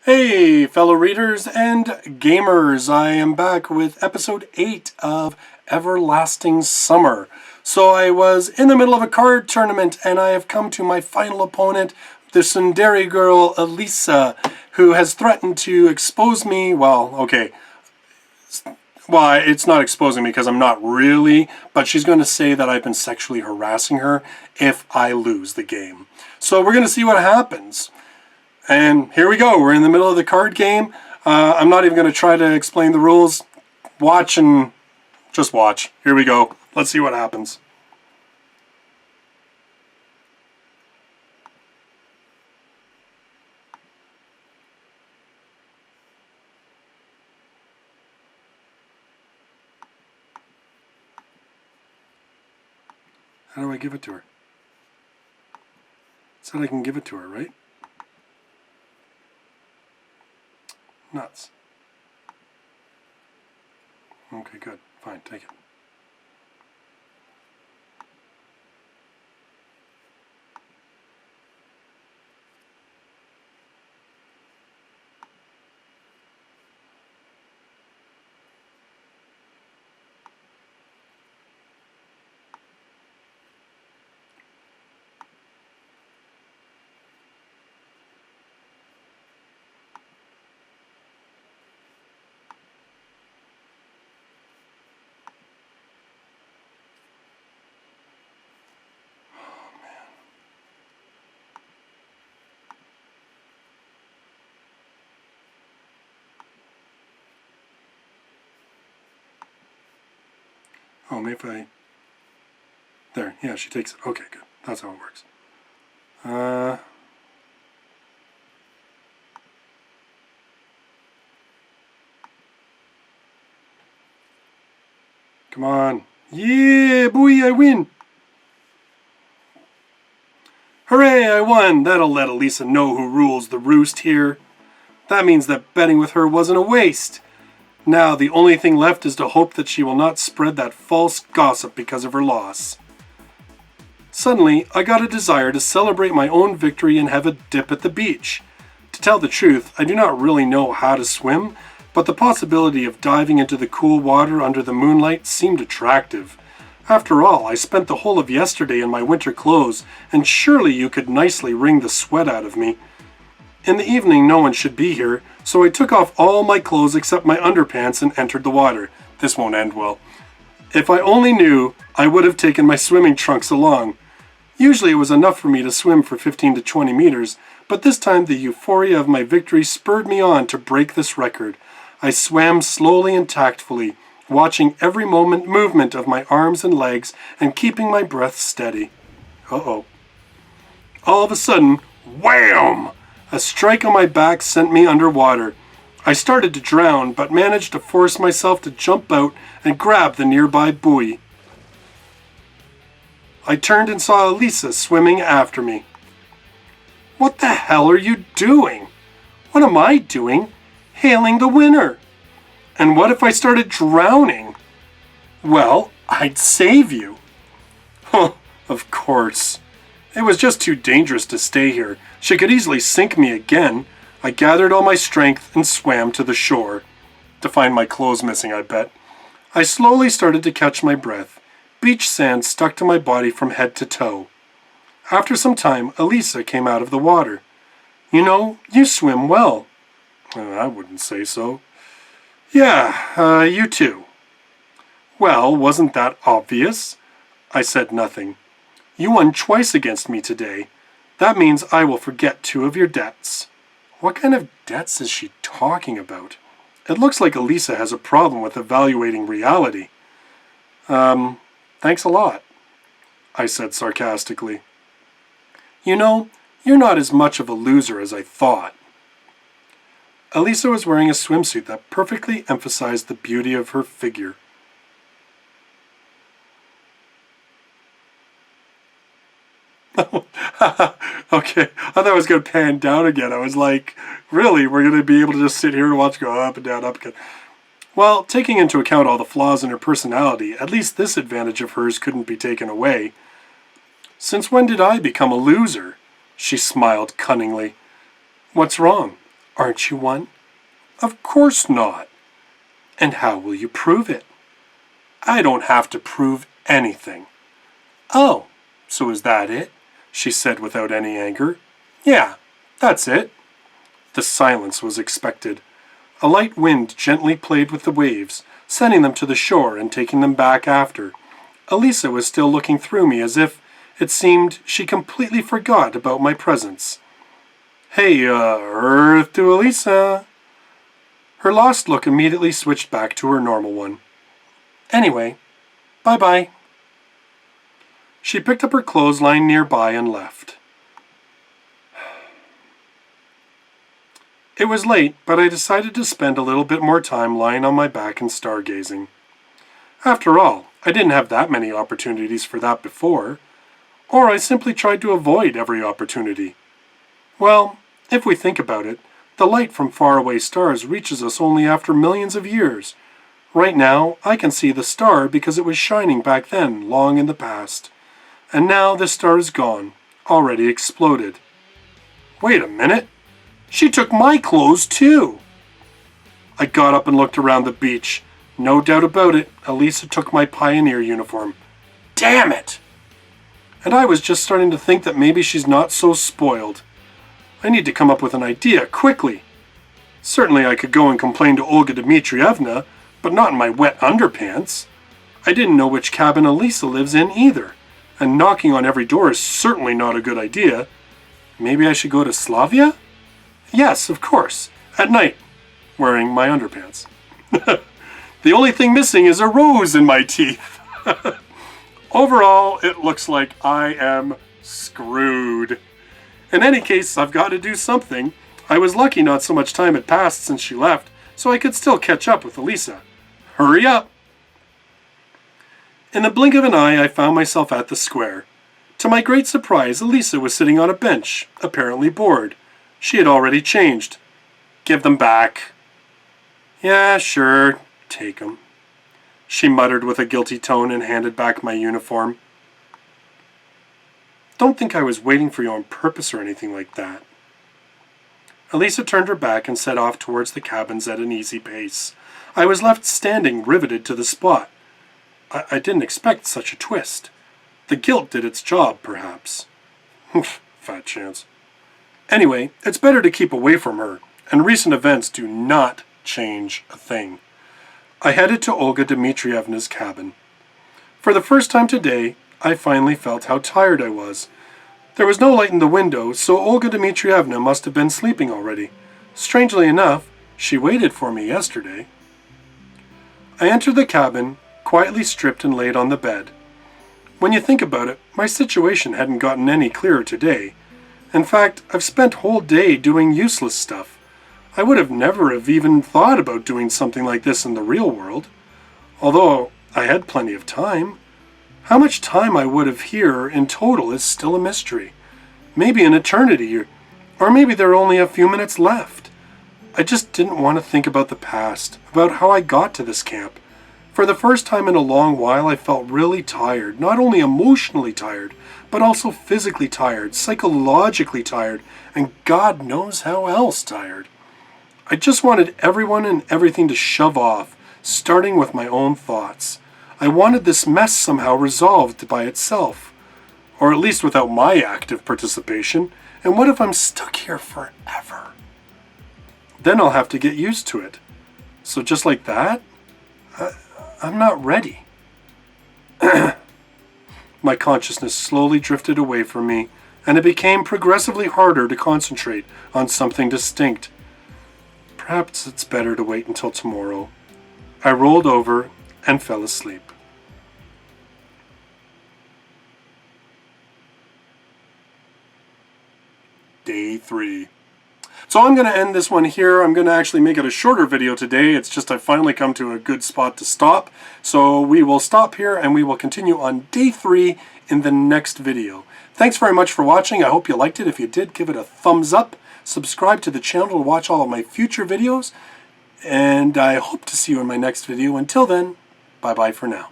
Hey, fellow readers and gamers, I am back with episode 8 of Everlasting Summer. So I was in the middle of a card tournament and I have come to my final opponent, the tsundere girl Elisa, who has threatened to expose me. Well, it's not exposing me because I'm not really, but she's going to say that I've been sexually harassing her if I lose the game. So we're going to see what happens. And here we go. We're in the middle of the card game. I'm not even going to try to explain the rules. Watch and just watch. Here we go. Let's see what happens. How do I give it to her? It said I can give it to her, right? Nuts. Okay, good. Fine, take it. Oh, maybe if I... There, yeah, she takes it. Okay, good. That's how it works. Come on. Yeah, boy, I win. Hooray, I won. That'll let Elisa know who rules the roost here. That means that betting with her wasn't a waste. Now, the only thing left is to hope that she will not spread that false gossip because of her loss. Suddenly, I got a desire to celebrate my own victory and have a dip at the beach. To tell the truth, I do not really know how to swim, but the possibility of diving into the cool water under the moonlight seemed attractive. After all, I spent the whole of yesterday in my winter clothes, and surely you could nicely wring the sweat out of me. In the evening no one should be here, so I took off all my clothes except my underpants and entered the water. This won't end well. If I only knew, I would have taken my swimming trunks along. Usually it was enough for me to swim for 15 to 20 meters, but this time the euphoria of my victory spurred me on to break this record. I swam slowly and tactfully, watching every movement of my arms and legs and keeping my breath steady. Uh-oh. All of a sudden, wham! A strike on my back sent me underwater. I started to drown, but managed to force myself to jump out and grab the nearby buoy. I turned and saw Elisa swimming after me. What the hell are you doing? What am I doing? Hailing the winner. And what if I started drowning? Well, I'd save you. Huh, of course. It was just too dangerous to stay here. She could easily sink me again. I gathered all my strength and swam to the shore. To find my clothes missing, I bet. I slowly started to catch my breath. Beach sand stuck to my body from head to toe. After some time, Elisa came out of the water. You know, you swim well. I wouldn't say so. Yeah, you too. Well, wasn't that obvious? I said nothing. You won twice against me today. That means I will forget 2 of your debts. What kind of debts is she talking about? It looks like Elisa has a problem with evaluating reality. Thanks a lot, I said sarcastically. You know, you're not as much of a loser as I thought. Elisa was wearing a swimsuit that perfectly emphasized the beauty of her figure. Okay, I thought I was going to pan down again. I was like, really? We're going to be able to just sit here and watch go up and down, up again? Well, taking into account all the flaws in her personality, at least this advantage of hers couldn't be taken away. Since when did I become a loser? She smiled cunningly. What's wrong? Aren't you one? Of course not. And how will you prove it? I don't have to prove anything. Oh, so is that it? She said without any anger. Yeah, that's it. The silence was expected. A light wind gently played with the waves, sending them to the shore and taking them back after. Elisa was still looking through me as if it seemed she completely forgot about my presence. Hey, Earth to Elisa. Her lost look immediately switched back to her normal one. Anyway, bye-bye. She picked up her clothes lying nearby and left. It was late, but I decided to spend a little bit more time lying on my back and stargazing. After all, I didn't have that many opportunities for that before, or I simply tried to avoid every opportunity. Well, if we think about it, the light from faraway stars reaches us only after millions of years. Right now, I can see the star because it was shining back then, long in the past. And now the star is gone, already exploded. Wait a minute! She took my clothes too! I got up and looked around the beach. No doubt about it, Elisa took my pioneer uniform. Damn it! And I was just starting to think that maybe she's not so spoiled. I need to come up with an idea, quickly. Certainly I could go and complain to Olga Dmitrievna, but not in my wet underpants. I didn't know which cabin Elisa lives in either, and knocking on every door is certainly not a good idea. Maybe I should go to Slavia? Yes, of course, at night, wearing my underpants. The only thing missing is a rose in my teeth. Overall, it looks like I am screwed. In any case, I've got to do something. I was lucky not so much time had passed since she left, so I could still catch up with Elisa. Hurry up! In the blink of an eye, I found myself at the square. To my great surprise, Elisa was sitting on a bench, apparently bored. She had already changed. Give them back. Yeah, sure, take 'em. She muttered with a guilty tone and handed back my uniform. Don't think I was waiting for you on purpose or anything like that. Elisa turned her back and set off towards the cabins at an easy pace. I was left standing, riveted to the spot. I didn't expect such a twist. The guilt did its job, perhaps. Fat chance. Anyway, it's better to keep away from her, and recent events do not change a thing. I headed to Olga Dmitrievna's cabin. For the first time today, I finally felt how tired I was. There was no light in the window, so Olga Dmitrievna must have been sleeping already. Strangely enough, she waited for me yesterday. I entered the cabin, quietly stripped and laid on the bed. When you think about it, my situation hadn't gotten any clearer today. In fact, I've spent whole day doing useless stuff. I would have never even thought about doing something like this in the real world. Although I had plenty of time. How much time I would have here in total is still a mystery. Maybe an eternity, or maybe there are only a few minutes left. I just didn't want to think about the past, about how I got to this camp. For the first time in a long while, I felt really tired, not only emotionally tired, but also physically tired, psychologically tired, and God knows how else tired. I just wanted everyone and everything to shove off, starting with my own thoughts. I wanted this mess somehow resolved by itself, or at least without my active participation. And what if I'm stuck here forever? Then I'll have to get used to it. So just like that, I'm not ready. My consciousness slowly drifted away from me, and it became progressively harder to concentrate on something distinct. Perhaps it's better to wait until tomorrow. I rolled over and fell asleep. Day 3. So I'm going to end this one here. I'm going to actually make it a shorter video today. It's just I've finally come to a good spot to stop. So we will stop here and we will continue on day 3 in the next video. Thanks very much for watching. I hope you liked it. If you did, give it a thumbs up. Subscribe to the channel to watch all of my future videos. And I hope to see you in my next video. Until then, bye-bye for now.